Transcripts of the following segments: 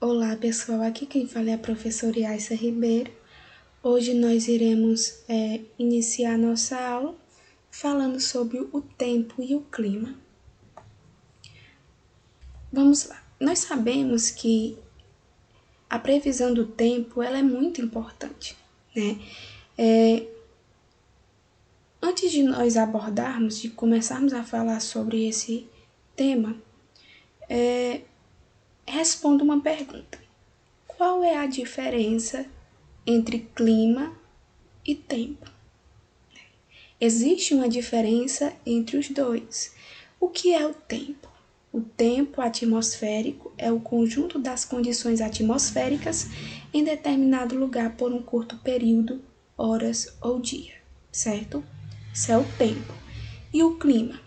Olá pessoal, aqui quem fala é a professora Yaissa Ribeiro. Hoje nós iremos iniciar nossa aula falando sobre o tempo e o clima. Vamos lá, nós sabemos que a previsão do tempo ela é muito importante, né? Antes de nós abordarmos, de começarmos a falar sobre esse tema, responda uma pergunta. Qual é a diferença entre clima e tempo? Existe uma diferença entre os dois. O que é o tempo? O tempo atmosférico é o conjunto das condições atmosféricas em determinado lugar por um curto período, horas ou dia, certo? Isso é o tempo. E o clima?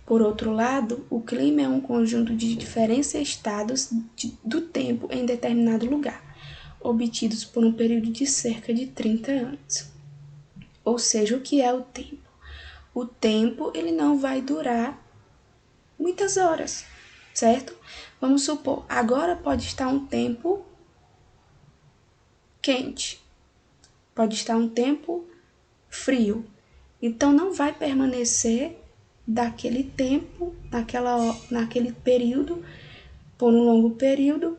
Por outro lado, o clima é um conjunto de diferentes estados do tempo em determinado lugar, obtidos por um período de cerca de 30 anos. Ou seja, o que é o tempo? O tempo ele não vai durar muitas horas, certo? Vamos supor, agora pode estar um tempo quente, pode estar um tempo frio. Então não vai permanecer daquele tempo, naquele período, por um longo período,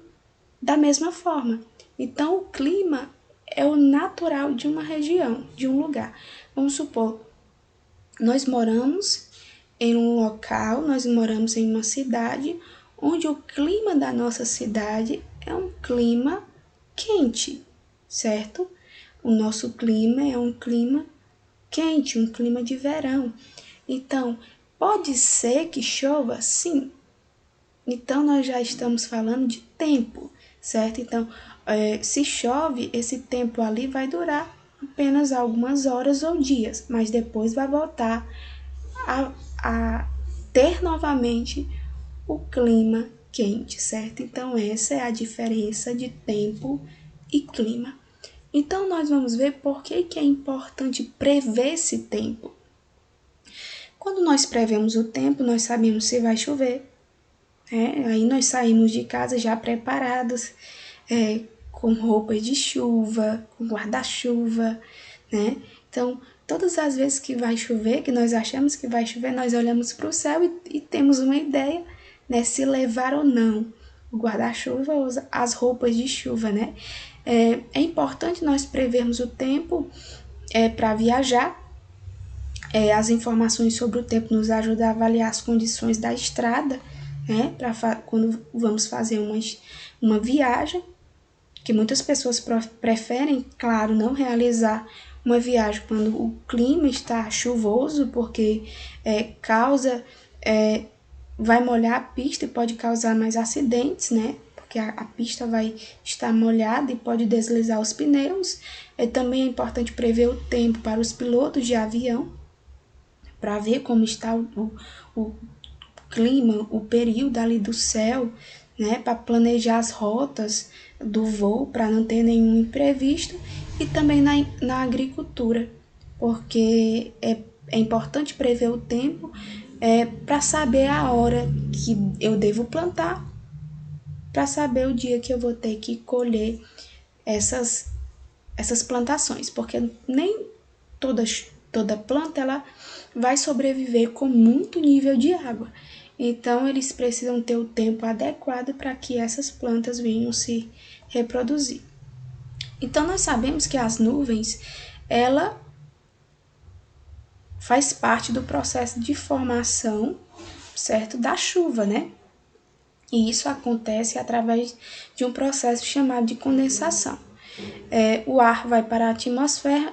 da mesma forma. Então o clima é o natural de uma região, de um lugar. Vamos supor, nós moramos em um local, nós moramos em uma cidade onde o clima da nossa cidade é um clima quente, certo? O nosso clima é um clima quente, um clima de verão. Então, pode ser que chova? Sim. Então, nós já estamos falando de tempo, certo? Então, se chove, esse tempo ali vai durar apenas algumas horas ou dias, mas depois vai voltar a ter novamente o clima quente, certo? Então, essa é a diferença de tempo e clima. Então, nós vamos ver por que é importante prever esse tempo. Quando nós prevemos o tempo, nós sabemos se vai chover. Aí nós saímos de casa já preparados, com roupas de chuva, com guarda-chuva, né? Então, todas as vezes que vai chover, que nós achamos que vai chover, nós olhamos para o céu e temos uma ideia, né? Se levar ou não o guarda-chuva ou as roupas de chuva, né? É importante nós prevermos o tempo para viajar. As informações sobre o tempo nos ajudam a avaliar as condições da estrada, né? Quando vamos fazer uma viagem, que muitas pessoas preferem, claro, não realizar uma viagem quando o clima está chuvoso, porque vai molhar a pista e pode causar mais acidentes, né? Porque a pista vai estar molhada e pode deslizar os pneus. Também é importante prever o tempo para os pilotos de avião, para ver como está o clima, o período ali do céu, né, para planejar as rotas do voo, para não ter nenhum imprevisto, e também na agricultura, porque é importante prever o tempo para saber a hora que eu devo plantar, para saber o dia que eu vou ter que colher essas plantações, porque nem toda planta ela vai sobreviver com muito nível de água. Então, eles precisam ter o tempo adequado para que essas plantas venham se reproduzir. Então, nós sabemos que as nuvens, ela faz parte do processo de formação, certo, da chuva, né? E isso acontece através de um processo chamado de condensação. O ar vai para a atmosfera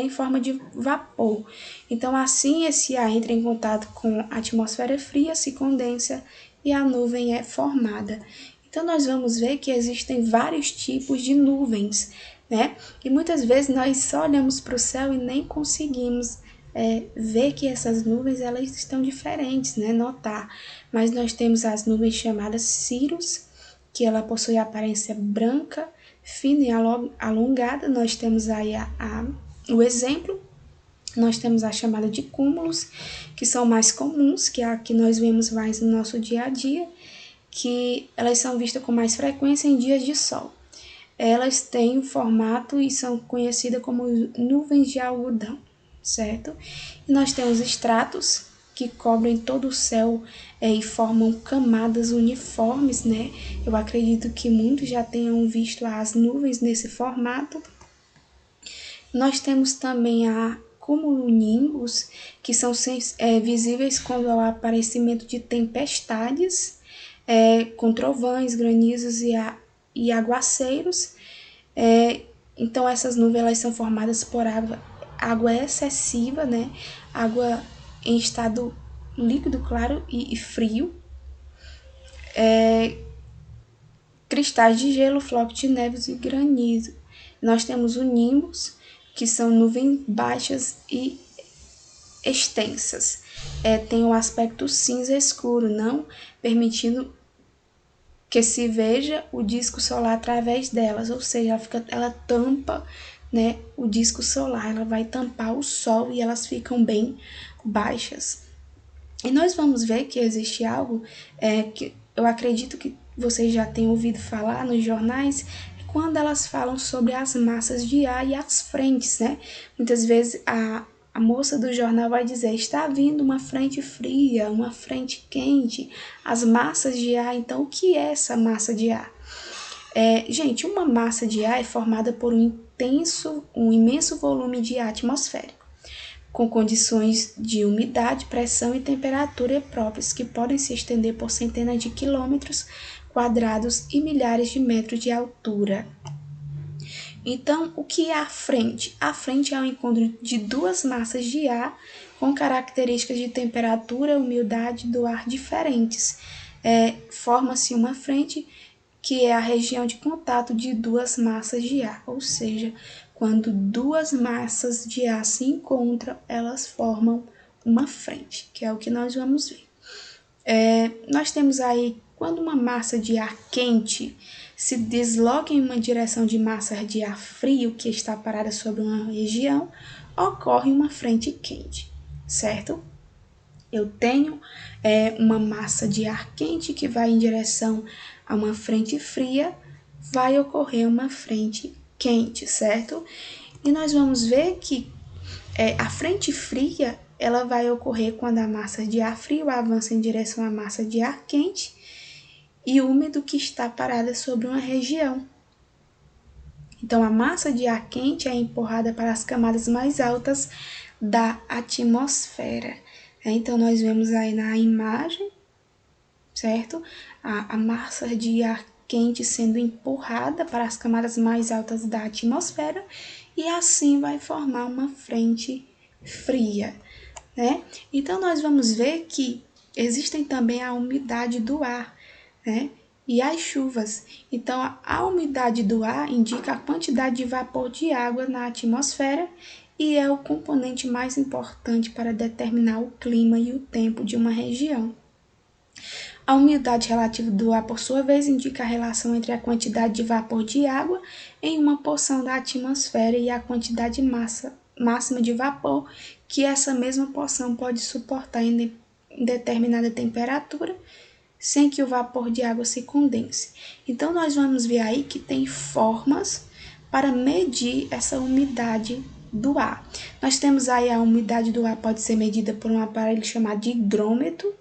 em forma de vapor. Então, assim, esse ar entra em contato com a atmosfera fria, se condensa e a nuvem é formada. Então, nós vamos ver que existem vários tipos de nuvens, né? E muitas vezes nós só olhamos para o céu e nem conseguimos ver que essas nuvens elas estão diferentes, né? Notar. Mas nós temos as nuvens chamadas cirros, que ela possui aparência branca, fina e alongada. Nós temos aí o exemplo. Nós temos a chamada de cúmulos, que são mais comuns, que é a que nós vemos mais no nosso dia a dia, que elas são vistas com mais frequência em dias de sol. Elas têm o formato e são conhecidas como nuvens de algodão, certo? E nós temos estratos que cobrem todo o céu e formam camadas uniformes, né? Eu acredito que muitos já tenham visto as nuvens nesse formato. Nós temos também a cumulonimbus, que são visíveis quando há o aparecimento de tempestades, com trovões, granizos e aguaceiros. Então, essas nuvens elas são formadas por água excessiva, né? Água em estado líquido, claro e frio. Cristais de gelo, flocos de neve e granizo. Nós temos o nimbus, que são nuvens baixas e extensas. Tem um aspecto cinza escuro, não permitindo que se veja o disco solar através delas, ou seja, ela tampa, né, o disco solar, ela vai tampar o sol e elas ficam bem baixas. E nós vamos ver que existe algo que eu acredito que vocês já tenham ouvido falar nos jornais, quando elas falam sobre as massas de ar e as frentes, né? Muitas vezes a moça do jornal vai dizer, está vindo uma frente fria, uma frente quente, as massas de ar. Então, o que é essa massa de ar? Gente, uma massa de ar é formada por um imenso volume de ar atmosférico, com condições de umidade, pressão e temperatura próprias, que podem se estender por centenas de quilômetros quadrados e milhares de metros de altura. Então, o que é a frente? A frente é o encontro de duas massas de ar com características de temperatura e umidade do ar diferentes. Forma-se uma frente que é a região de contato de duas massas de ar, ou seja, quando duas massas de ar se encontram, elas formam uma frente, que é o que nós vamos ver. Nós temos aí, quando uma massa de ar quente se desloca em uma direção de massa de ar frio que está parada sobre uma região, ocorre uma frente quente, certo? Eu tenho uma massa de ar quente que vai em direção a uma frente fria, vai ocorrer uma frente quente, certo? E nós vamos ver que a frente fria, ela vai ocorrer quando a massa de ar frio avança em direção à massa de ar quente e úmido que está parada sobre uma região. Então, a massa de ar quente é empurrada para as camadas mais altas da atmosfera. Então, nós vemos aí na imagem, certo? A massa de ar quente sendo empurrada para as camadas mais altas da atmosfera e assim vai formar uma frente fria, né? Então, nós vamos ver que existem também a umidade do ar, né? E as chuvas. Então, a umidade do ar indica a quantidade de vapor de água na atmosfera e é o componente mais importante para determinar o clima e o tempo de uma região. A umidade relativa do ar, por sua vez, indica a relação entre a quantidade de vapor de água em uma porção da atmosfera e a quantidade máxima de vapor que essa mesma porção pode suportar em determinada temperatura, sem que o vapor de água se condense. Então, nós vamos ver aí que tem formas para medir essa umidade do ar. Nós temos aí a umidade do ar pode ser medida por um aparelho chamado de higrômetro,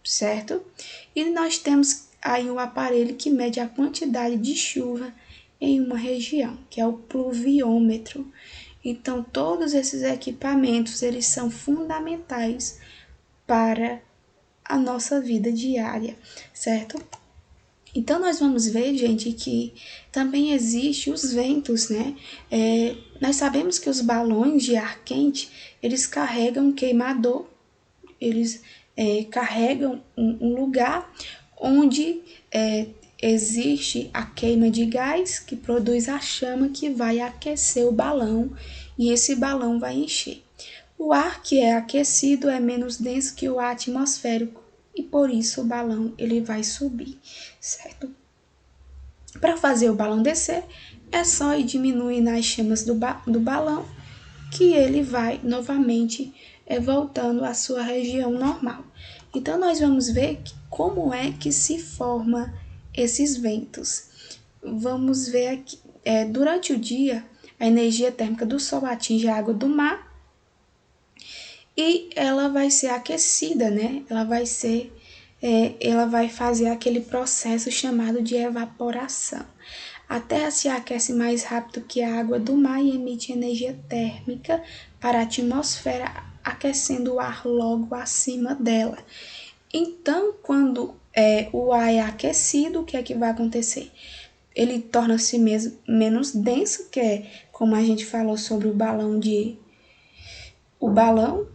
certo? E nós temos aí o aparelho que mede a quantidade de chuva em uma região, que é o pluviômetro. Então, todos esses equipamentos, eles são fundamentais para a nossa vida diária, certo? Então, nós vamos ver, gente, que também existe os ventos, né? Nós sabemos que os balões de ar quente, eles carregam um queimador, eles carregam um lugar onde existe a queima de gás que produz a chama que vai aquecer o balão e esse balão vai encher. O ar que é aquecido é menos denso que o ar atmosférico e por isso o balão ele vai subir, certo? Para fazer o balão descer, é só ir diminuindo as chamas do balão que ele vai novamente voltando à sua região normal. Então, nós vamos ver como é que se forma esses ventos. Vamos ver aqui. Durante o dia, a energia térmica do Sol atinge a água do mar e ela vai ser aquecida, né? Ela vai fazer aquele processo chamado de evaporação. A Terra se aquece mais rápido que a água do mar e emite energia térmica para a atmosfera, aquecendo o ar logo acima dela. Então, quando o ar é aquecido, o que é que vai acontecer? Ele torna-se menos denso, que é como a gente falou sobre o balão,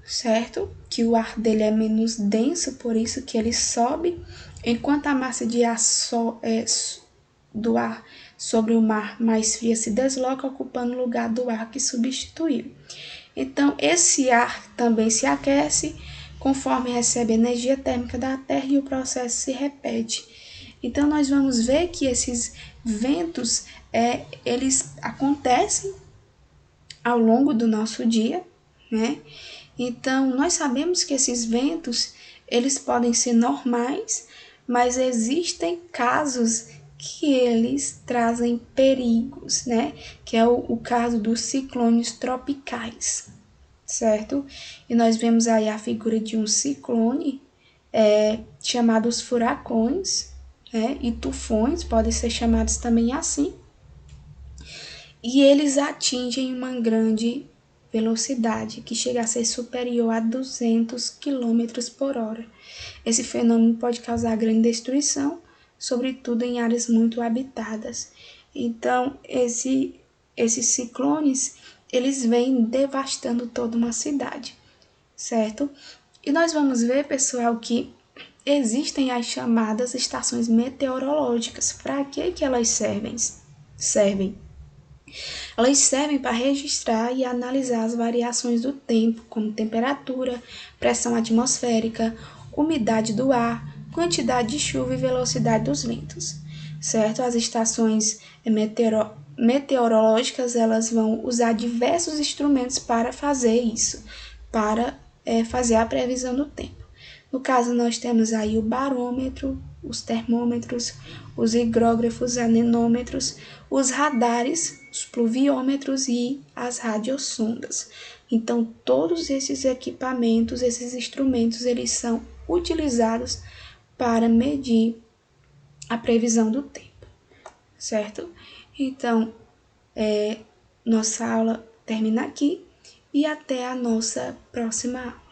certo? Que o ar dele é menos denso, por isso que ele sobe, enquanto a massa de ar do ar sobre o mar mais fria se desloca, ocupando o lugar do ar que substituiu. Então, esse ar também se aquece conforme recebe energia térmica da Terra e o processo se repete. Então, nós vamos ver que esses ventos, eles acontecem ao longo do nosso dia, né? Então, nós sabemos que esses ventos, eles podem ser normais, mas existem casos que eles trazem perigos, né? Que é o caso dos ciclones tropicais, certo? E nós vemos aí a figura de um ciclone, chamados furacões, né? E tufões, podem ser chamados também assim. E eles atingem uma grande velocidade, que chega a ser superior a 200 km por hora. Esse fenômeno pode causar grande destruição, sobretudo em áreas muito habitadas. Então, esses ciclones, eles vêm devastando toda uma cidade, certo? E nós vamos ver, pessoal, que existem as chamadas estações meteorológicas. Para que elas servem? Elas servem para registrar e analisar as variações do tempo, como temperatura, pressão atmosférica, umidade do ar, quantidade de chuva e velocidade dos ventos, certo? As estações meteorológicas, elas vão usar diversos instrumentos para fazer isso, para fazer a previsão do tempo. No caso, nós temos aí o barômetro, os termômetros, os higrógrafos, anemômetros, os radares, os pluviômetros e as radiosondas. Então, todos esses equipamentos, esses instrumentos, eles são utilizados para medir a previsão do tempo, certo? Então, nossa aula termina aqui e até a nossa próxima aula.